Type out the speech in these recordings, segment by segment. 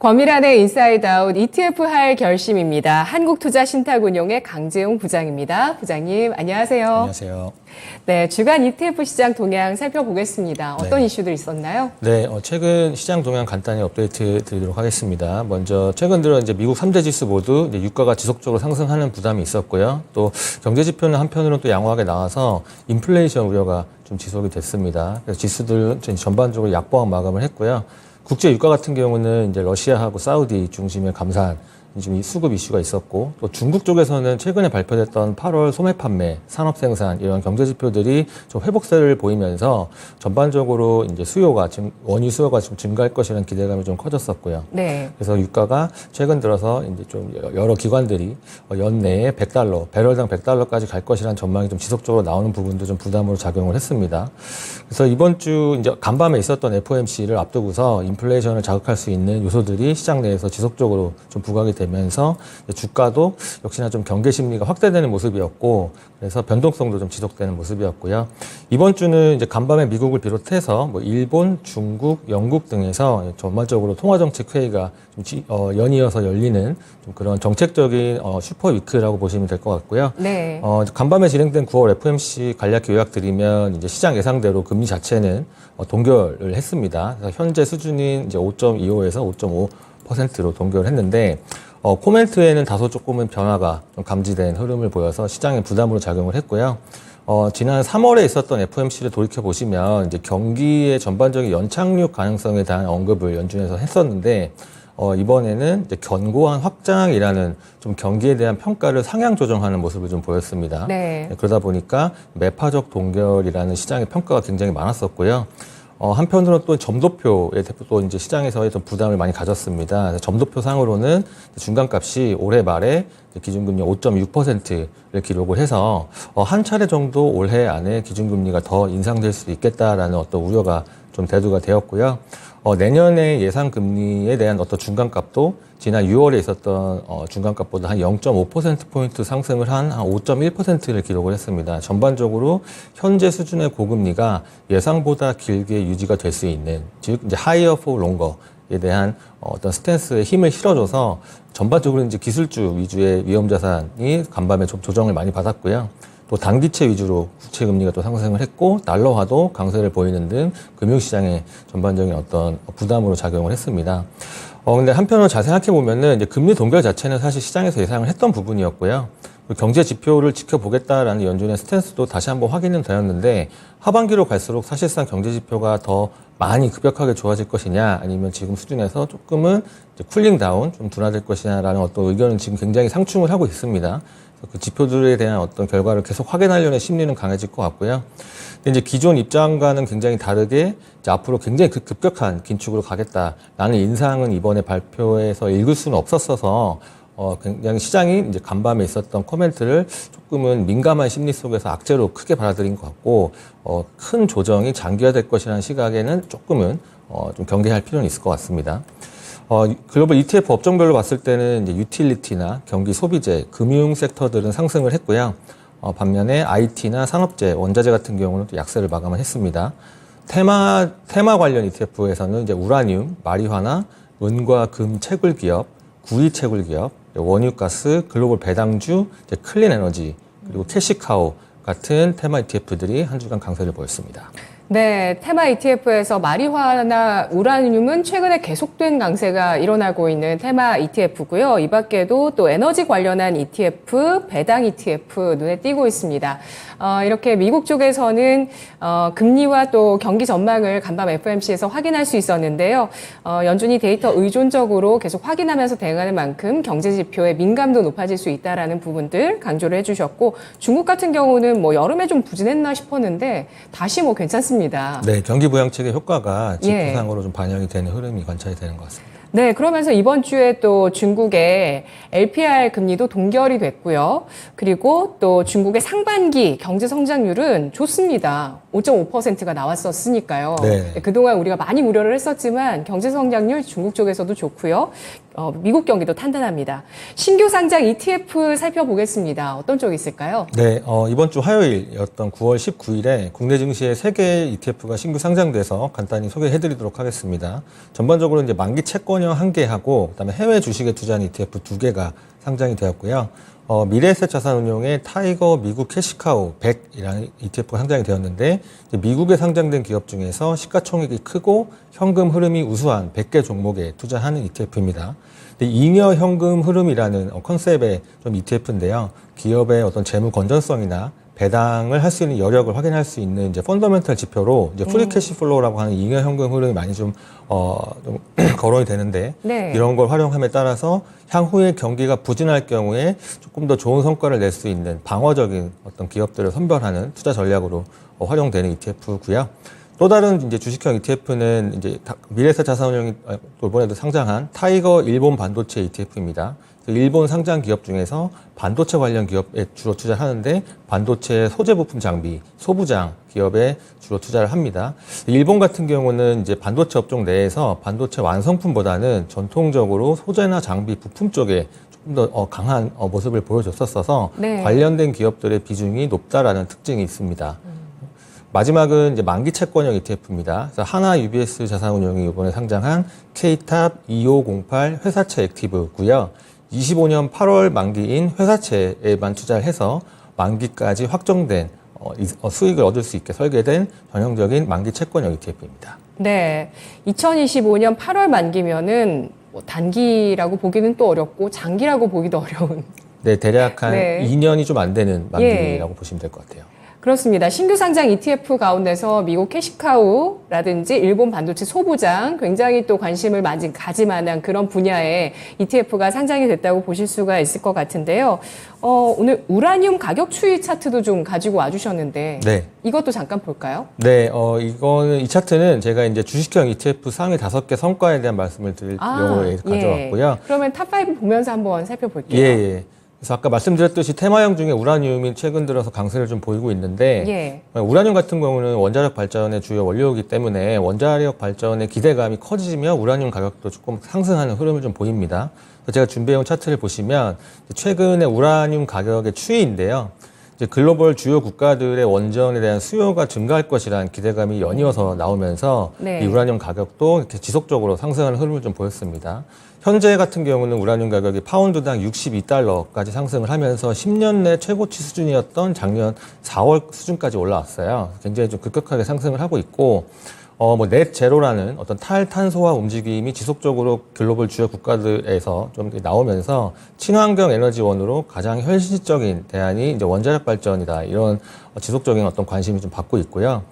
권미란의 인사이드 아웃 ETF 할 결심입니다. 한국투자신탁운용의 강재용 부장입니다. 부장님, 안녕하세요. 안녕하세요. 네, 주간 ETF 시장 동향 살펴보겠습니다. 어떤 네. 이슈들 있었나요? 네, 최근 시장 동향 간단히 업데이트 드리도록 하겠습니다. 먼저 최근 들어 이제 미국 3대 지수 모두 이제 유가가 지속적으로 상승하는 부담이 있었고요. 또 경제 지표는 한편으로는 또 양호하게 나와서 인플레이션 우려가 좀 지속이 됐습니다. 그래서 지수들 전반적으로 약보합 마감을 했고요. 국제 유가 같은 경우는 이제 러시아하고 사우디 중심의 감산 좀 수급 이슈가 있었고, 또 중국 쪽에서는 최근에 발표됐던 8월 소매 판매, 산업 생산 이런 경제 지표들이 좀 회복세를 보이면서 전반적으로 이제 원유 수요가 좀 증가할 것이라는 기대감이 좀 커졌었고요. 네. 그래서 유가가 최근 들어서 이제 좀 여러 기관들이 연내에 배럴당 100달러까지 갈 것이라는 전망이 좀 지속적으로 나오는 부분도 좀 부담으로 작용을 했습니다. 그래서 이번 주 이제 간밤에 있었던 FOMC를 앞두고서 인플레이션을 자극할 수 있는 요소들이 시장 내에서 지속적으로 좀 부각이 되면서 주가도 역시나 좀 경계 심리가 확대되는 모습이었고, 그래서 변동성도 좀 지속되는 모습이었고요. 이번 주는 이제 간밤에 미국을 비롯해서 뭐 일본, 중국, 영국 등에서 전반적으로 통화정책 회의가 좀 연이어서 열리는 좀 그런 정책적인 슈퍼 위크라고 보시면 될 것 같고요. 네. 간밤에 진행된 9월 FOMC 간략히 요약드리면 이제 시장 예상대로 금리 자체는 동결을 했습니다. 그래서 현재 수준인 이제 5.25에서 5.5%로 동결을 했는데, 코멘트에는 다소 조금은 변화가 좀 감지된 흐름을 보여서 시장에 부담으로 작용을 했고요. 지난 3월에 있었던 FOMC를 돌이켜보시면 이제 경기의 전반적인 연착륙 가능성에 대한 언급을 연준에서 했었는데, 이번에는 이제 견고한 확장이라는 좀 경기에 대한 평가를 상향 조정하는 모습을 좀 보였습니다. 네. 그러다 보니까 매파적 동결이라는 시장의 평가가 굉장히 많았었고요. 한편으로 또 점도표에 또 이제 시장에서의 좀 부담을 많이 가졌습니다. 그래서 점도표 상으로는 중간값이 올해 말에 기준금리 5.6%를 기록을 해서 한 차례 정도 올해 안에 기준금리가 더 인상될 수 있겠다라는 어떤 우려가 좀 대두가 되었고요. 내년에 예상금리에 대한 어떤 중간값도 지난 6월에 있었던 중간값보다 한 0.5%포인트 상승을 한 5.1%를 기록을 했습니다. 전반적으로 현재 수준의 고금리가 예상보다 길게 유지가 될 수 있는, 즉 이제 higher for longer에 대한 어떤 스탠스에 힘을 실어줘서 전반적으로 이제 기술주 위주의 위험자산이 간밤에 좀 조정을 많이 받았고요. 또 단기채 위주로 국채 금리가 또 상승을 했고, 달러화도 강세를 보이는 등 금융시장의 전반적인 어떤 부담으로 작용을 했습니다. 근데 한편으로 잘 생각해 보면은 이제 금리 동결 자체는 사실 시장에서 예상을 했던 부분이었고요. 경제 지표를 지켜보겠다라는 연준의 스탠스도 다시 한번 확인은 되었는데, 하반기로 갈수록 사실상 경제 지표가 더 많이 급격하게 좋아질 것이냐, 아니면 지금 수준에서 조금은 이제 쿨링 다운, 좀 둔화될 것이냐라는 어떤 의견은 지금 굉장히 상충을 하고 있습니다. 그 지표들에 대한 어떤 결과를 계속 확인하려는 심리는 강해질 것 같고요. 근데 이제 기존 입장과는 굉장히 다르게 이제 앞으로 굉장히 급격한 긴축으로 가겠다라는 인상은 이번에 발표에서 읽을 수는 없었어서 굉장히 시장이 이제 간밤에 있었던 코멘트를 조금은 민감한 심리 속에서 악재로 크게 받아들인 것 같고, 큰 조정이 장기화될 것이라는 시각에는 조금은 좀 경계할 필요는 있을 것 같습니다. 글로벌 ETF 업종별로 봤을 때는 이제 유틸리티나 경기 소비재, 금융 섹터들은 상승을 했고요. 반면에 IT나 산업재, 원자재 같은 경우는 또 약세를 마감을 했습니다. 테마 관련 ETF에서는 이제 우라늄, 마리화나, 은과 금 채굴 기업, 구리 채굴 기업, 원유가스, 글로벌 배당주, 이제 클린 에너지, 그리고 캐시카우 같은 테마 ETF들이 한 주간 강세를 보였습니다. 네, 테마 ETF에서 마리화나 우라늄은 최근에 계속된 강세가 일어나고 있는 테마 ETF고요. 이 밖에도 또 에너지 관련한 ETF, 배당 ETF 눈에 띄고 있습니다. 이렇게 미국 쪽에서는 금리와 또 경기 전망을 간밤 FOMC에서 확인할 수 있었는데요. 연준이 데이터 의존적으로 계속 확인하면서 대응하는 만큼 경제 지표의 민감도 높아질 수 있다라는 부분들 강조를 해주셨고, 중국 같은 경우는 뭐 여름에 좀 부진했나 싶었는데 다시 뭐 괜찮습니다. 네, 경기 부양책의 효과가 지표상으로 좀 반영이 되는 흐름이 관찰이 되는 것 같습니다. 네, 그러면서 이번 주에 또 중국의 LPR 금리도 동결이 됐고요. 그리고 또 중국의 상반기 경제 성장률은 좋습니다. 5.5%가 나왔었으니까요. 네. 그동안 우리가 많이 우려를 했었지만 경제 성장률 중국 쪽에서도 좋고요. 미국 경기도 탄탄합니다. 신규 상장 ETF 살펴보겠습니다. 어떤 쪽이 있을까요? 네, 이번 주 화요일이었던 9월 19일에 국내 증시에 3개의 ETF가 신규 상장돼서 간단히 소개해드리도록 하겠습니다. 전반적으로 이제 만기 채권형 1개하고 그다음에 해외 주식에 투자한 ETF 2개가 상장이 되었고요. 미래에셋 자산운용의 타이거 미국 캐시카우 100이라는 ETF가 상장이 되었는데 미국에 상장된 기업 중에서 시가총액이 크고 현금 흐름이 우수한 100개 종목에 투자하는 ETF입니다. 잉여 현금 흐름이라는 컨셉의 좀 ETF인데요. 기업의 어떤 재무 건전성이나 배당을 할 수 있는 여력을 확인할 수 있는 이제 펀더멘털 지표로 이제 프리 캐시플로우라고 하는 잉여 현금 흐름이 많이 좀 거론이 되는데 네. 이런 걸 활용함에 따라서 향후에 경기가 부진할 경우에 조금 더 좋은 성과를 낼 수 있는 방어적인 어떤 기업들을 선별하는 투자 전략으로 활용되는 ETF고요. 또 다른 이제 주식형 ETF는 이제 미래에셋 자산운용이 이번에도 상장한 타이거 일본 반도체 ETF입니다. 일본 상장 기업 중에서 반도체 관련 기업에 주로 투자를 하는데 반도체 소재 부품 장비, 소부장 기업에 주로 투자를 합니다. 일본 같은 경우는 이제 반도체 업종 내에서 반도체 완성품보다는 전통적으로 소재나 장비 부품 쪽에 조금 더 강한 모습을 보여줬었어서 네. 관련된 기업들의 비중이 높다라는 특징이 있습니다. 마지막은 이제 만기 채권형 ETF입니다. 그래서 하나 UBS 자산운용이 이번에 상장한 K탑 2508 회사채 액티브고요. 25년 8월 만기인 회사채에만 투자를 해서 만기까지 확정된 수익을 얻을 수 있게 설계된 전형적인 만기 채권형 ETF입니다. 네. 2025년 8월 만기면은 뭐 단기라고 보기는 또 어렵고 장기라고 보기도 어려운. 네, 대략 한 네. 2년이 좀 안 되는 만기라고 보시면 될 것 같아요. 그렇습니다. 신규 상장 ETF 가운데서 미국 캐시카우라든지 일본 반도체 소부장 굉장히 또 관심을 가질 만한 그런 분야의 ETF가 상장이 됐다고 보실 수가 있을 것 같은데요. 오늘 우라늄 가격 추이 차트도 좀 가지고 와주셨는데 네. 이것도 잠깐 볼까요? 네, 이 차트는 제가 이제 주식형 ETF 상위 5개 성과에 대한 말씀을 드리려고 가져왔고요. 예. 그러면 탑5 보면서 한번 살펴볼게요. 예. 그래서 아까 말씀드렸듯이 테마형 중에 우라늄이 최근 들어서 강세를 좀 보이고 있는데 우라늄 같은 경우는 원자력 발전의 주요 원료이기 때문에 원자력 발전의 기대감이 커지면 우라늄 가격도 조금 상승하는 흐름을 좀 보입니다. 그래서 제가 준비해온 차트를 보시면 최근에 우라늄 가격의 추이인데요. 이제 글로벌 주요 국가들의 원전에 대한 수요가 증가할 것이라는 기대감이 연이어서 나오면서 이 우라늄 가격도 이렇게 지속적으로 상승하는 흐름을 좀 보였습니다. 현재 같은 경우는 우라늄 가격이 파운드당 62달러까지 상승을 하면서 10년 내 최고치 수준이었던 작년 4월 수준까지 올라왔어요. 굉장히 좀 급격하게 상승을 하고 있고, 넷 제로라는 어떤 탈탄소화 움직임이 지속적으로 글로벌 주요 국가들에서 좀 나오면서 친환경 에너지원으로 가장 현실적인 대안이 이제 원자력 발전이다. 이런 지속적인 어떤 관심이 좀 받고 있고요.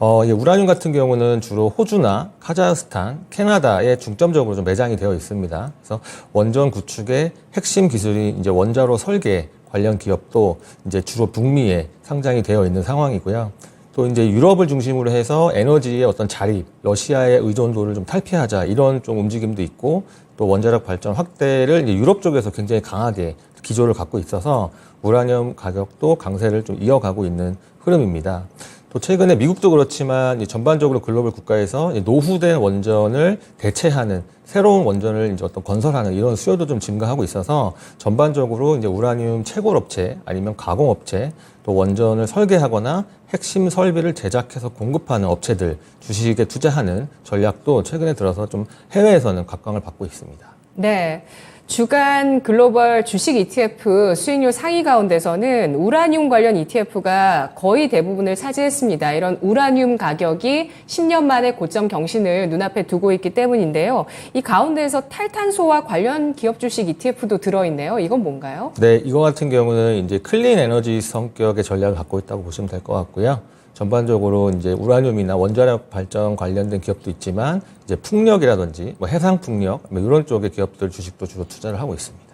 우라늄 같은 경우는 주로 호주나 카자흐스탄, 캐나다에 중점적으로 좀 매장이 되어 있습니다. 그래서 원전 구축의 핵심 기술이 이제 원자로 설계 관련 기업도 이제 주로 북미에 상장이 되어 있는 상황이고요. 또 이제 유럽을 중심으로 해서 에너지의 어떤 자립, 러시아의 의존도를 좀 탈피하자 이런 좀 움직임도 있고 또 원자력 발전 확대를 이제 유럽 쪽에서 굉장히 강하게 기조를 갖고 있어서 우라늄 가격도 강세를 좀 이어가고 있는 흐름입니다. 또 최근에 미국도 그렇지만 전반적으로 글로벌 국가에서 노후된 원전을 대체하는 새로운 원전을 이제 어떤 건설하는 이런 수요도 좀 증가하고 있어서 전반적으로 이제 우라늄 채굴 업체 아니면 가공 업체 또 원전을 설계하거나 핵심 설비를 제작해서 공급하는 업체들 주식에 투자하는 전략도 최근에 들어서 좀 해외에서는 각광을 받고 있습니다. 네. 주간 글로벌 주식 ETF 수익률 상위 가운데서는 우라늄 관련 ETF가 거의 대부분을 차지했습니다. 이런 우라늄 가격이 10년 만에 고점 경신을 눈앞에 두고 있기 때문인데요. 이 가운데에서 탈탄소와 관련 기업 주식 ETF도 들어있네요. 이건 뭔가요? 네, 이거 같은 경우는 이제 클린 에너지 성격의 전략을 갖고 있다고 보시면 될 것 같고요. 전반적으로 이제 우라늄이나 원자력 발전 관련된 기업도 있지만 이제 풍력이라든지 뭐 해상 풍력 뭐 이런 쪽의 기업들 주식도 주로 투자를 하고 있습니다.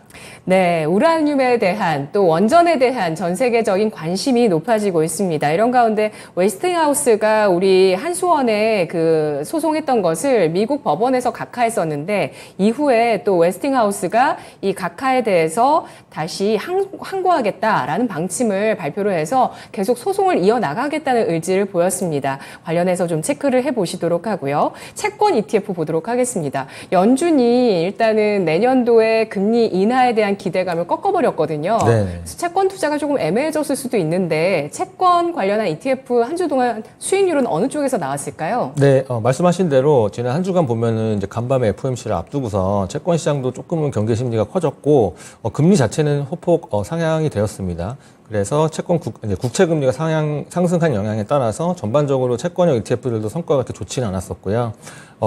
네, 우라늄에 대한 또 원전에 대한 전 세계적인 관심이 높아지고 있습니다. 이런 가운데 웨스팅하우스가 우리 한수원에 그 소송했던 것을 미국 법원에서 각하했었는데 이후에 또 웨스팅하우스가 이 각하에 대해서 다시 항고하겠다라는 방침을 발표를 해서 계속 소송을 이어나가겠다는 의지를 보였습니다. 관련해서 좀 체크를 해보시도록 하고요. 채권 ETF 보도록 하겠습니다. 연준이 일단은 내년도에 금리 인하에 대한 기대감을 꺾어버렸거든요. 네. 채권 투자가 조금 애매해졌을 수도 있는데 채권 관련한 ETF 한 주 동안 수익률은 어느 쪽에서 나왔을까요? 네, 말씀하신 대로 지난 한 주간 보면은 이제 간밤에 FOMC를 앞두고서 채권 시장도 조금은 경계 심리가 커졌고 금리 자체는 소폭 상향이 되었습니다. 그래서 채권 국채 금리가 상승한 영향에 따라서 전반적으로 채권형 ETF들도 성과가 그렇게 좋지는 않았었고요.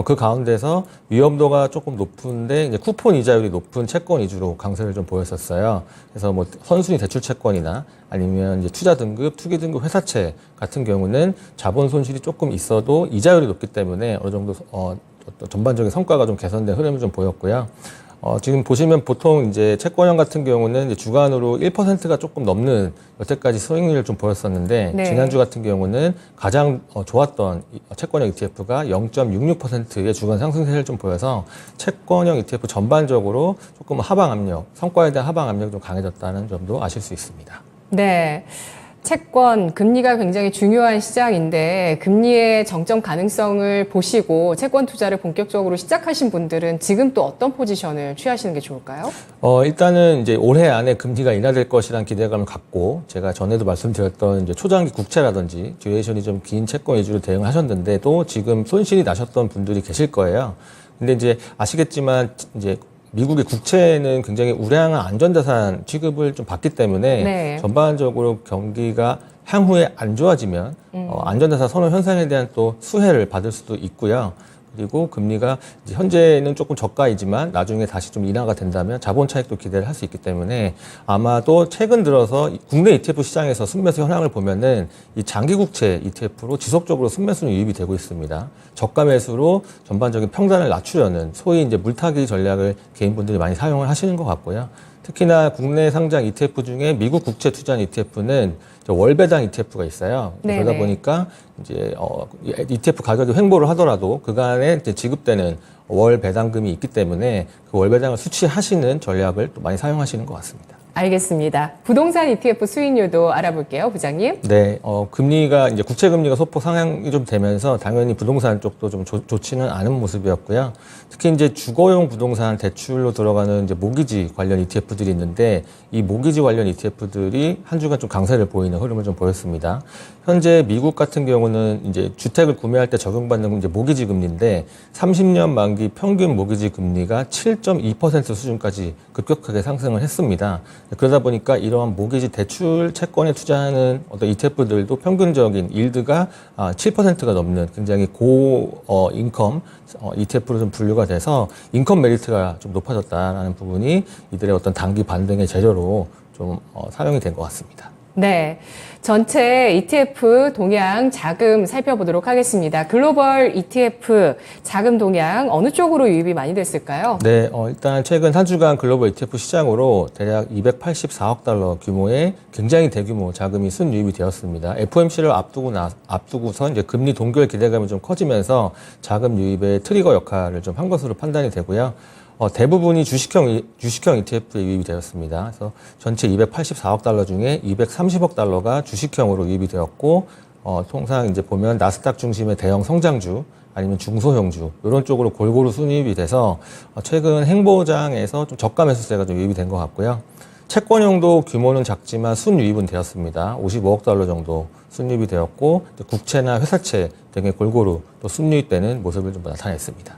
그 가운데서 위험도가 조금 높은데 이제 쿠폰 이자율이 높은 채권 위주로 강세를 좀 보였었어요. 그래서 뭐 선순위 대출 채권이나 아니면 이제 투자 등급, 투기 등급 회사채 같은 경우는 자본 손실이 조금 있어도 이자율이 높기 때문에 어느 정도 전반적인 성과가 좀 개선된 흐름을 좀 보였고요. 지금 보시면 보통 이제 채권형 같은 경우는 이제 주간으로 1%가 조금 넘는 여태까지 수익률을 좀 보였었는데 네. 지난주 같은 경우는 가장 좋았던 채권형 ETF가 0.66%의 주간 상승세를 좀 보여서 채권형 ETF 전반적으로 조금 하방 압력, 성과에 대한 하방 압력이 좀 강해졌다는 점도 아실 수 있습니다. 네. 채권, 금리가 굉장히 중요한 시장인데 금리의 정점 가능성을 보시고 채권 투자를 본격적으로 시작하신 분들은 지금 또 어떤 포지션을 취하시는 게 좋을까요? 일단은 이제 올해 안에 금리가 인하될 것이라는 기대감을 갖고 제가 전에도 말씀드렸던 이제 초장기 국채라든지 듀레이션이 좀 긴 채권 위주로 대응을 하셨는데도 지금 손실이 나셨던 분들이 계실 거예요. 근데 이제 아시겠지만 이제 미국의 국채는 굉장히 우량한 안전자산 취급을 좀 받기 때문에 네. 전반적으로 경기가 향후에 안 좋아지면 안전자산 선호 현상에 대한 또 수혜를 받을 수도 있고요. 그리고 금리가 이제 현재는 조금 저가이지만 나중에 다시 좀 인하가 된다면 자본 차익도 기대를 할 수 있기 때문에 아마도 최근 들어서 국내 ETF 시장에서 순매수 현황을 보면은 이 장기 국채 ETF로 지속적으로 순매수는 유입이 되고 있습니다. 저가 매수로 전반적인 평단을 낮추려는 소위 이제 물타기 전략을 개인분들이 많이 사용을 하시는 것 같고요. 특히나 국내 상장 ETF 중에 미국 국채 투자한 ETF는 월배당 ETF가 있어요. 네네. 그러다 보니까 이제 ETF 가격이 횡보를 하더라도 그간에 이제 지급되는 월 배당금이 있기 때문에 그 월 배당을 수취하시는 전략을 또 많이 사용하시는 것 같습니다. 알겠습니다. 부동산 ETF 수익률도 알아볼게요, 부장님. 네, 금리가 이제 국채 금리가 소폭 상향이 좀 되면서 당연히 부동산 쪽도 좀 좋지는 않은 모습이었고요. 특히 이제 주거용 부동산 대출로 들어가는 이제 모기지 관련 ETF들이 있는데 이 모기지 관련 ETF들이 한 주간 좀 강세를 보이는 흐름을 좀 보였습니다. 현재 미국 같은 경우는 이제 주택을 구매할 때 적용받는 이제 모기지 금리인데 30년 만기 평균 모기지 금리가 7.2% 수준까지 급격하게 상승을 했습니다. 그러다 보니까 이러한 모기지 대출 채권에 투자하는 어떤 ETF들도 평균적인 일드가 7%가 넘는 굉장히 인컴 ETF로 좀 분류가 돼서 인컴 메리트가 좀 높아졌다는 부분이 이들의 어떤 단기 반등의 재료로 좀 사용이 된 것 같습니다. 네. 전체 ETF 동향 자금 살펴보도록 하겠습니다. 글로벌 ETF 자금 동향 어느 쪽으로 유입이 많이 됐을까요? 네, 일단 최근 한 주간 글로벌 ETF 시장으로 대략 284억 달러 규모의 굉장히 대규모 자금이 순유입이 되었습니다. FOMC를 앞두고서 이제 금리 동결 기대감이 좀 커지면서 자금 유입의 트리거 역할을 좀 한 것으로 판단이 되고요. 대부분이 주식형 ETF에 유입이 되었습니다. 그래서 전체 284억 달러 중에 230억 달러가 주식형으로 유입이 되었고, 통상 이제 보면 나스닥 중심의 대형 성장주 아니면 중소형주 이런 쪽으로 골고루 순유입이 돼서 최근 행보장에서 좀 저가 매수세가 좀 유입이 된 것 같고요. 채권형도 규모는 작지만 순유입은 되었습니다. 55억 달러 정도 순유입이 되었고 국채나 회사채 등의 골고루 또 순유입되는 모습을 좀 나타냈습니다.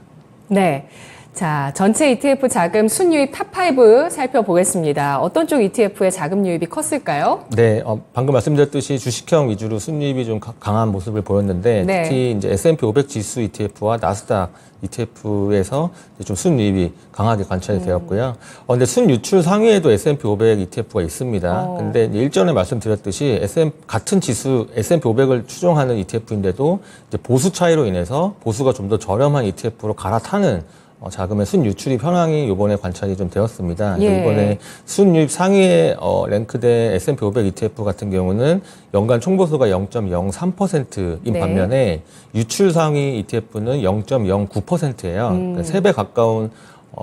네. 자, 전체 ETF 자금 순유입 탑5 살펴보겠습니다. 어떤 쪽 ETF의 자금 유입이 컸을까요? 네, 방금 말씀드렸듯이 주식형 위주로 순유입이 좀 강한 모습을 보였는데 네. 특히 이제 S&P 500 지수 ETF와 나스닥 ETF에서 좀 순유입이 강하게 관찰이 되었고요. 근데 순유출 상위에도 S&P 500 ETF가 있습니다. 근데 일전에 말씀드렸듯이 같은 지수 S&P 500을 추종하는 ETF인데도 이제 보수 차이로 인해서 보수가 좀 더 저렴한 ETF로 갈아타는 자금의 순유출입 현황이 이번에 관찰이 좀 되었습니다. 예. 이번에 순유입 상위에 랭크된 S&P 500 ETF 같은 경우는 연간 총보수가 0.03%인 네. 반면에 유출 상위 ETF는 0.09%예요. 그러니까 3배 가까운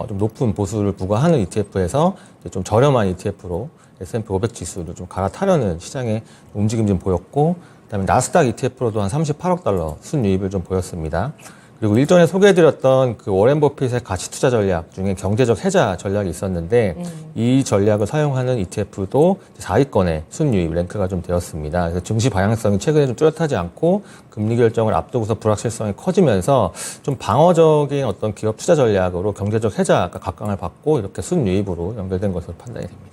좀 높은 보수를 부과하는 ETF에서 좀 저렴한 ETF로 S&P 500 지수를 좀 갈아타려는 시장의 움직임 좀 보였고, 그다음에 나스닥 ETF로도 한 38억 달러 순유입을 좀 보였습니다. 그리고 일전에 소개해드렸던 그 워렌 버핏의 가치 투자 전략 중에 경제적 해자 전략이 있었는데 이 전략을 사용하는 ETF도 4위권에 순유입 랭크가 좀 되었습니다. 그래서 증시 방향성이 최근에 좀 뚜렷하지 않고 금리 결정을 앞두고서 불확실성이 커지면서 좀 방어적인 어떤 기업 투자 전략으로 경제적 해자가 각광을 받고 이렇게 순유입으로 연결된 것으로 판단이 됩니다.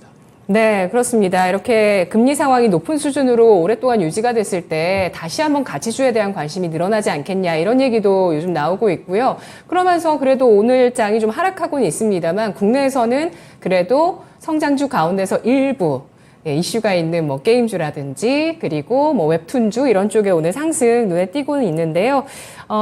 네, 그렇습니다. 이렇게 금리 상황이 높은 수준으로 오랫동안 유지가 됐을 때 다시 한번 가치주에 대한 관심이 늘어나지 않겠냐 이런 얘기도 요즘 나오고 있고요. 그러면서 그래도 오늘 장이 좀 하락하고는 있습니다만 국내에서는 그래도 성장주 가운데서 일부 이슈가 있는 뭐 게임주라든지 그리고 뭐 웹툰주 이런 쪽에 오늘 상승 눈에 띄고는 있는데요.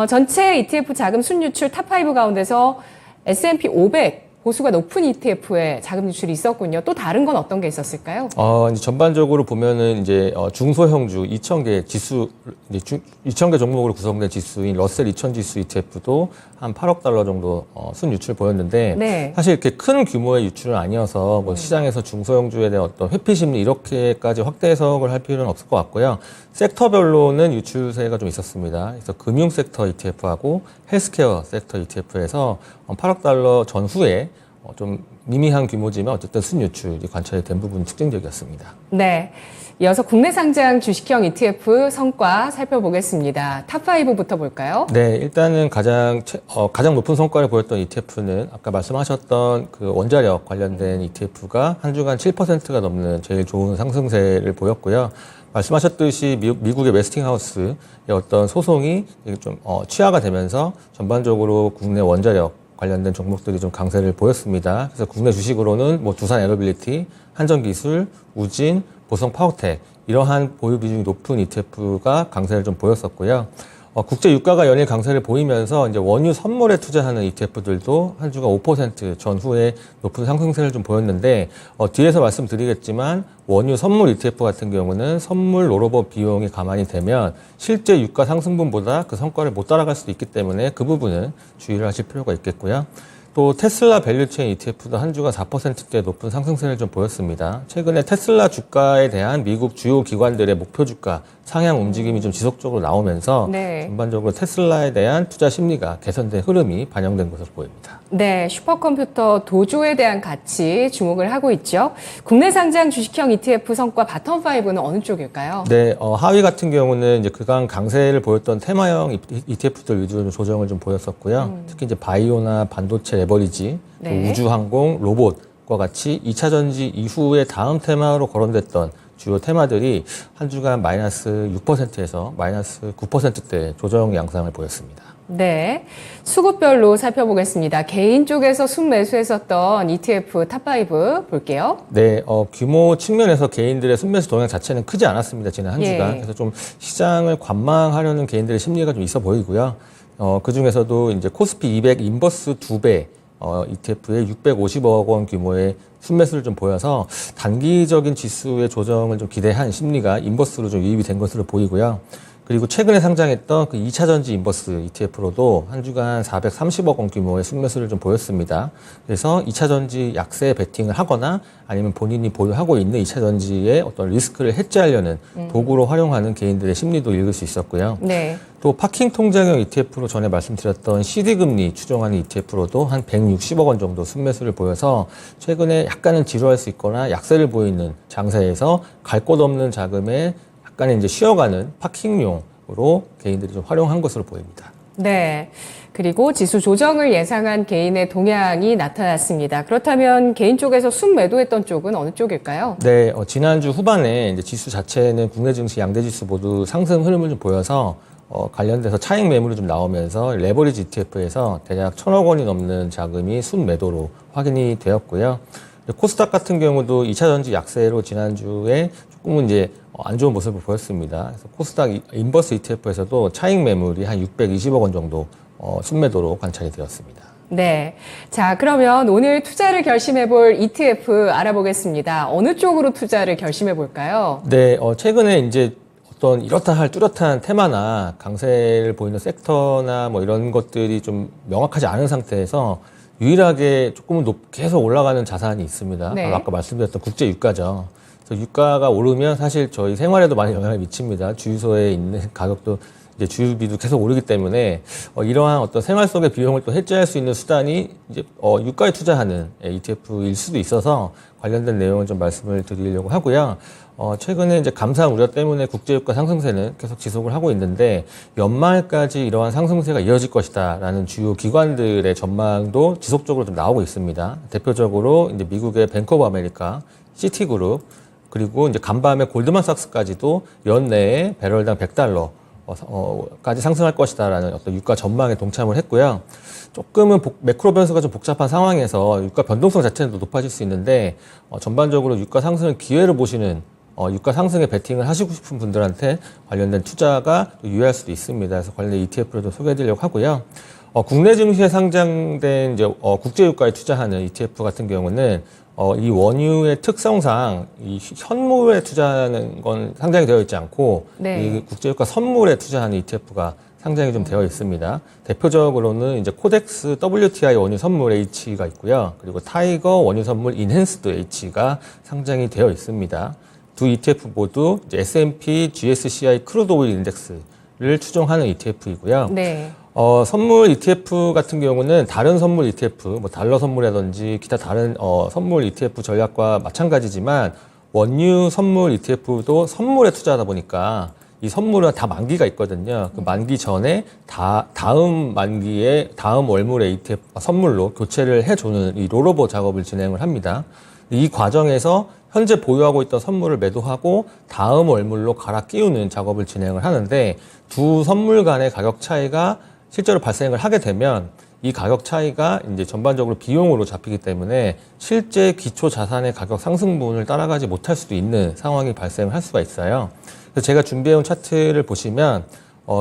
전체 ETF 자금 순유출 탑5 가운데서 S&P 500 보수가 높은 ETF에 자금 유출이 있었군요. 또 다른 건 어떤 게 있었을까요? 이제 전반적으로 보면은 이제 중소형주 2,000개 지수, 이제 2,000개 종목으로 구성된 지수인 러셀 2000 지수 ETF도 한 8억 달러 정도 순유출 보였는데 네. 사실 이렇게 큰 규모의 유출은 아니어서 뭐 시장에서 중소형주에 대한 어떤 회피 심리 이렇게까지 확대 해석을 할 필요는 없을 것 같고요. 섹터별로는 유출세가 좀 있었습니다. 그래서 금융 섹터 ETF하고 헬스케어 섹터 ETF에서 8억 달러 전후에 좀 미미한 규모지만 어쨌든 순유출이 관찰이 된 부분이 특징적이었습니다. 네. 이어서 국내 상장 주식형 ETF 성과 살펴보겠습니다. 탑5부터 볼까요? 네, 일단은 가장 높은 성과를 보였던 ETF는 아까 말씀하셨던 그 원자력 관련된 ETF가 한 주간 7%가 넘는 제일 좋은 상승세를 보였고요. 말씀하셨듯이 미국의 웨스팅하우스의 어떤 소송이 좀 취하가 되면서 전반적으로 국내 원자력 관련된 종목들이 좀 강세를 보였습니다. 그래서 국내 주식으로는 뭐 두산 에너빌리티, 한전기술, 우진, 보성 파워텍 이러한 보유 비중이 높은 ETF가 강세를 좀 보였었고요. 국제 유가가 연일 강세를 보이면서 이제 원유 선물에 투자하는 ETF들도 한 주가 5% 전후에 높은 상승세를 좀 보였는데 뒤에서 말씀드리겠지만 원유 선물 ETF 같은 경우는 선물 롤오버 비용이 가만히 되면 실제 유가 상승분보다 그 성과를 못 따라갈 수도 있기 때문에 그 부분은 주의를 하실 필요가 있겠고요. 또 테슬라 밸류체인 ETF도 한 주가 4%대 높은 상승세를 좀 보였습니다. 최근에 테슬라 주가에 대한 미국 주요 기관들의 목표 주가 상향 움직임이 좀 지속적으로 나오면서 네. 전반적으로 테슬라에 대한 투자 심리가 개선된 흐름이 반영된 것으로 보입니다. 네, 슈퍼컴퓨터 도조에 대한 가치 주목을 하고 있죠. 국내 상장 주식형 ETF 성과 바텀5는 어느 쪽일까요? 네, 하위 같은 경우는 이제 그간 강세를 보였던 테마형 ETF들 위주로 좀 조정을 좀 보였었고요. 특히 이제 바이오나 반도체 레버리지, 또 네. 우주항공, 로봇과 같이 2차 전지 이후에 다음 테마로 거론됐던 주요 테마들이 한 주간 마이너스 6%에서 마이너스 9%대 조정 양상을 보였습니다. 네, 수급별로 살펴보겠습니다. 개인 쪽에서 순매수했었던 ETF 탑5 볼게요. 네, 규모 측면에서 개인들의 순매수 동향 자체는 크지 않았습니다. 지난 한 주간. 예. 그래서 좀 시장을 관망하려는 개인들의 심리가 좀 있어 보이고요. 그 중에서도 이제 코스피 200 인버스 2배 ETF에 650억 원 규모의 순매수를 좀 보여서 단기적인 지수의 조정을 좀 기대한 심리가 인버스로 좀 유입이 된 것으로 보이고요. 그리고 최근에 상장했던 그 2차 전지 인버스 ETF로도 한 주간 430억 원 규모의 순매수를 좀 보였습니다. 그래서 2차 전지 약세 베팅을 하거나 아니면 본인이 보유하고 있는 2차 전지의 어떤 리스크를 해지하려는 도구로 활용하는 개인들의 심리도 읽을 수 있었고요. 네. 또 파킹 통장형 ETF로 전에 말씀드렸던 CD금리 추종하는 ETF로도 한 160억 원 정도 순매수를 보여서 최근에 약간은 지루할 수 있거나 약세를 보이는 장세에서 갈 곳 없는 자금에 약간의 이제 쉬어가는 파킹용으로 개인들이 좀 활용한 것으로 보입니다. 네. 그리고 지수 조정을 예상한 개인의 동향이 나타났습니다. 그렇다면 개인 쪽에서 순매도했던 쪽은 어느 쪽일까요? 네, 지난주 후반에 이제 지수 자체는 국내 증시 양대 지수 모두 상승 흐름을 좀 보여서 관련돼서 차익 매물이 좀 나오면서 레버리지 ETF에서 대략 1,000억 원이 넘는 자금이 순매도로 확인이 되었고요. 코스닥 같은 경우도 2차 전지 약세로 지난주에 조금은 이제 안 좋은 모습을 보였습니다. 그래서 코스닥 인버스 ETF에서도 차익 매물이 한 620억 원 정도 순매도로 관찰이 되었습니다. 네. 자, 그러면 오늘 투자를 결심해 볼 ETF 알아보겠습니다. 어느 쪽으로 투자를 결심해 볼까요? 네, 최근에 이제 어떤 이렇다 할 뚜렷한 테마나 강세를 보이는 섹터나 뭐 이런 것들이 좀 명확하지 않은 상태에서 유일하게 조금은 계속 올라가는 자산이 있습니다. 네. 바로 아까 말씀드렸던 국제 유가죠. 그래서 유가가 오르면 사실 저희 생활에도 많이 영향을 미칩니다. 주유소에 있는 가격도 이제 주유비도 계속 오르기 때문에 이러한 어떤 생활 속의 비용을 또 해지할 수 있는 수단이 이제 유가에 투자하는 ETF일 수도 있어서 관련된 내용을 좀 말씀을 드리려고 하고요. 최근에 이제 감사한 우려 때문에 국제유가 상승세는 계속 지속을 하고 있는데 연말까지 이러한 상승세가 이어질 것이다라는 주요 기관들의 전망도 지속적으로 좀 나오고 있습니다. 대표적으로 이제 미국의 뱅크 오브 아메리카, 시티그룹, 그리고 이제 간밤에 골드만삭스까지도 연내에 배럴당 100달러 까지 상승할 것이다라는 어떤 유가 전망에 동참을 했고요. 조금은 매크로 변수가 좀 복잡한 상황에서 유가 변동성 자체는 더 높아질 수 있는데 전반적으로 유가 상승을 기회로 보시는 유가 상승에 베팅을 하시고 싶은 분들한테 관련된 투자가 유효할 수도 있습니다. 그래서 관련 ETF를 좀 소개해드리려고 하고요. 국내 증시에 상장된 이제 국제 유가에 투자하는 ETF 같은 경우는 이 원유의 특성상 이 현물에 투자하는 건 상장이 되어 있지 않고 네. 이 국제유가 선물에 투자하는 ETF가 상장이 좀 되어 있습니다. 대표적으로는 이제 코덱스 WTI 원유 선물 H가 있고요. 그리고 타이거 원유 선물 인핸스드 H가 상장이 되어 있습니다. 두 ETF 모두 이제 S&P GSCI 크루드 오일 인덱스를 추종하는 ETF이고요. 네. 선물 ETF 같은 경우는 다른 선물 ETF, 뭐 달러 선물이라든지 기타 다른 선물 ETF 전략과 마찬가지지만 원유 선물 ETF도 선물에 투자하다 보니까 이 선물은 다 만기가 있거든요. 그 만기 전에 다음 만기에 다음 월물의 ETF 선물로 교체를 해주는 이 롤오버 작업을 진행을 합니다. 이 과정에서 현재 보유하고 있던 선물을 매도하고 다음 월물로 갈아 끼우는 작업을 진행을 하는데 두 선물 간의 가격 차이가 실제로 발생을 하게 되면 이 가격 차이가 이제 전반적으로 비용으로 잡히기 때문에 실제 기초 자산의 가격 상승분을 따라가지 못할 수도 있는 상황이 발생할 수가 있어요. 그래서 제가 준비해온 차트를 보시면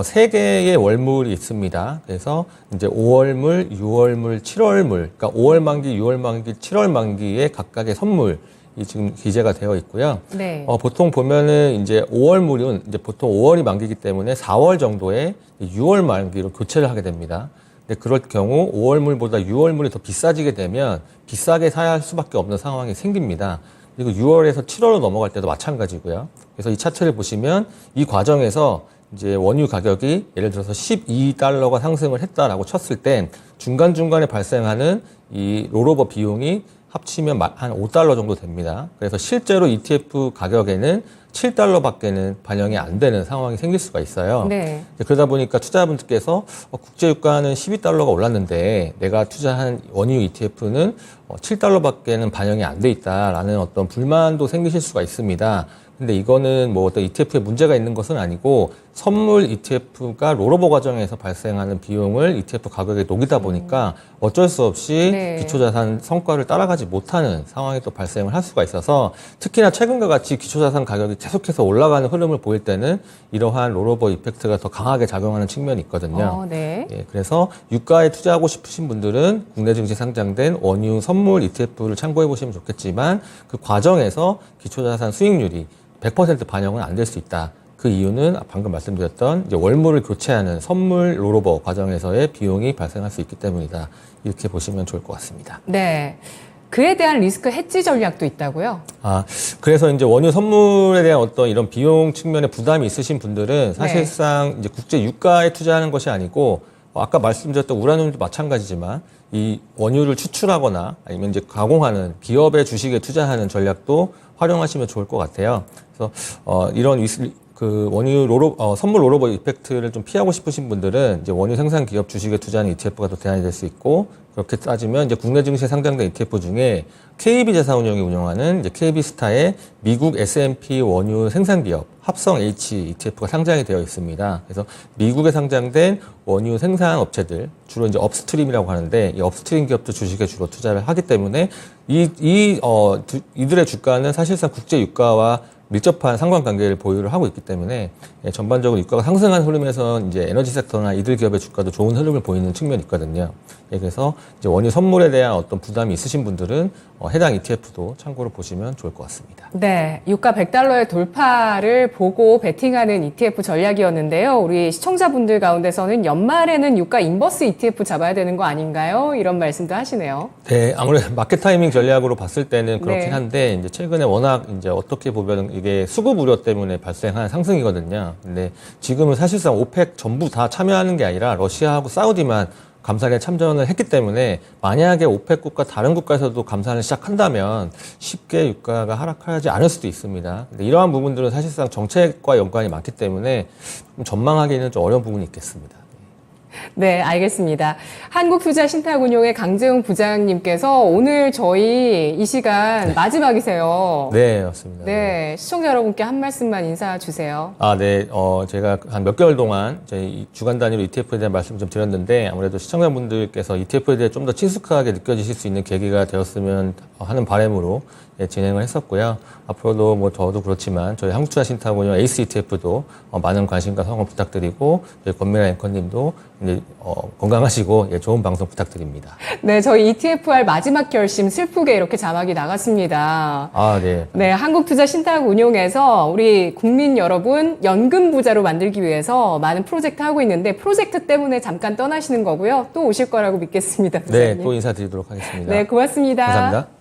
세 개의 월물이 있습니다. 그래서 이제 5월물, 6월물, 7월물, 그러니까 5월 만기, 6월 만기, 7월 만기의 각각의 선물이 지금 기재가 되어 있고요. 네. 보통 보면은 이제 5월물은 이제 보통 5월이 만기이기 때문에 4월 정도에 6월 만기로 교체를 하게 됩니다. 근데 그럴 경우 5월물보다 6월물이 더 비싸지게 되면 비싸게 사야 할 수밖에 없는 상황이 생깁니다. 그리고 6월에서 7월로 넘어갈 때도 마찬가지고요. 그래서 이 차트를 보시면 이 과정에서 이제 원유 가격이 예를 들어서 12달러가 상승을 했다라고 쳤을 땐 중간중간에 발생하는 이 롤오버 비용이 합치면 한 5달러 정도 됩니다. 그래서 실제로 ETF 가격에는 7달러밖에는 반영이 안 되는 상황이 생길 수가 있어요. 네. 그러다 보니까 투자자분들께서 국제유가는 12달러가 올랐는데 내가 투자한 원유 ETF는 7달러밖에는 반영이 안 돼 있다라는 어떤 불만도 생기실 수가 있습니다. 근데 이거는 뭐 어떤 ETF에 문제가 있는 것은 아니고 선물 ETF가 롤오버 과정에서 발생하는 비용을 ETF 가격에 녹이다 보니까 어쩔 수 없이 네. 기초자산 성과를 따라가지 못하는 상황이 또 발생을 할 수가 있어서 특히나 최근과 같이 기초자산 가격이 계속해서 올라가는 흐름을 보일 때는 이러한 롤오버 이펙트가 더 강하게 작용하는 측면이 있거든요. 네. 예, 그래서 유가에 투자하고 싶으신 분들은 국내 증시 상장된 원유 선물 ETF를 참고해 보시면 좋겠지만 그 과정에서 기초자산 수익률이 100% 반영은 안 될 수 있다. 그 이유는 방금 말씀드렸던 이제 월물을 교체하는 선물 롤오버 과정에서의 비용이 발생할 수 있기 때문이다. 이렇게 보시면 좋을 것 같습니다. 네. 그에 대한 리스크 해지 전략도 있다고요? 그래서 이제 원유 선물에 대한 어떤 이런 비용 측면에 부담이 있으신 분들은 사실상 이제 국제 유가에 투자하는 것이 아니고 아까 말씀드렸던 우라늄도 마찬가지지만 이 원유를 추출하거나 아니면 이제 가공하는 기업의 주식에 투자하는 전략도 활용하시면 좋을 것 같아요. 그래서 이런 그 원유 선물 롤오버 이펙트를 좀 피하고 싶으신 분들은 이제 원유 생산 기업 주식에 투자하는 ETF가 더 대안이 될 수 있고 그렇게 따지면 이제 국내 증시에 상장된 ETF 중에 KB 자산운용이 운영하는 이제 KB스타의 미국 S&P 원유 생산 기업 합성 H ETF가 상장이 되어 있습니다. 그래서 미국에 상장된 원유 생산 업체들 주로 이제 업스트림이라고 하는데 이 업스트림 기업도 주식에 주로 투자를 하기 때문에 이들의 주가는 사실상 국제 유가와 밀접한 상관관계를 보유를 하고 있기 때문에 전반적으로 유가가 상승한 흐름에서 이제 에너지 섹터나 이들 기업의 주가도 좋은 흐름을 보이는 측면이 있거든요. 그래서 이제 원유 선물에 대한 어떤 부담이 있으신 분들은 해당 ETF도 참고로 보시면 좋을 것 같습니다. 네, 유가 100달러의 돌파를 보고 베팅하는 ETF 전략이었는데요. 우리 시청자분들 가운데서는 연말에는 유가 인버스 ETF 잡아야 되는 거 아닌가요? 이런 말씀도 하시네요. 네, 아무래도 마켓 타이밍 전략으로 봤을 때는 그렇긴 네. 한데 이제 최근에 워낙 이제 어떻게 보면 이게 수급 우려 때문에 발생한 상승이거든요. 근데 지금은 사실상 오펙 전부 다 참여하는 게 아니라 러시아하고 사우디만 감산에 참전을 했기 때문에 만약에 오펙 국가 다른 국가에서도 감산을 시작한다면 쉽게 유가가 하락하지 않을 수도 있습니다. 근데 이러한 부분들은 사실상 정책과 연관이 많기 때문에 좀 전망하기는 좀 어려운 부분이 있겠습니다. 네, 알겠습니다. 한국투자신탁운용의 강재웅 부장님께서 오늘 저희 이 시간 마지막이세요. 네, 맞습니다. 네, 시청자 여러분께 한 말씀만 인사 주세요. 네. 제가 한 몇 개월 동안 저희 주간 단위로 ETF에 대한 말씀 좀 드렸는데 아무래도 시청자분들께서 ETF에 대해 좀 더 친숙하게 느껴지실 수 있는 계기가 되었으면 하는 바람으로 진행을 했었고요. 앞으로도 뭐 저도 그렇지만 저희 한국투자신탁운용 에이스 ETF도 많은 관심과 성원 부탁드리고 저희 권미라 앵커님도 이제 건강하시고 좋은 방송 부탁드립니다. 네, 저희 ETFR 마지막 결심 슬프게 이렇게 자막이 나갔습니다. 네. 네, 한국투자신탁운용에서 우리 국민 여러분 연금 부자로 만들기 위해서 많은 프로젝트 하고 있는데 프로젝트 때문에 잠깐 떠나시는 거고요. 또 오실 거라고 믿겠습니다. 네, 부장님. 또 인사드리도록 하겠습니다. 네, 고맙습니다. 감사합니다.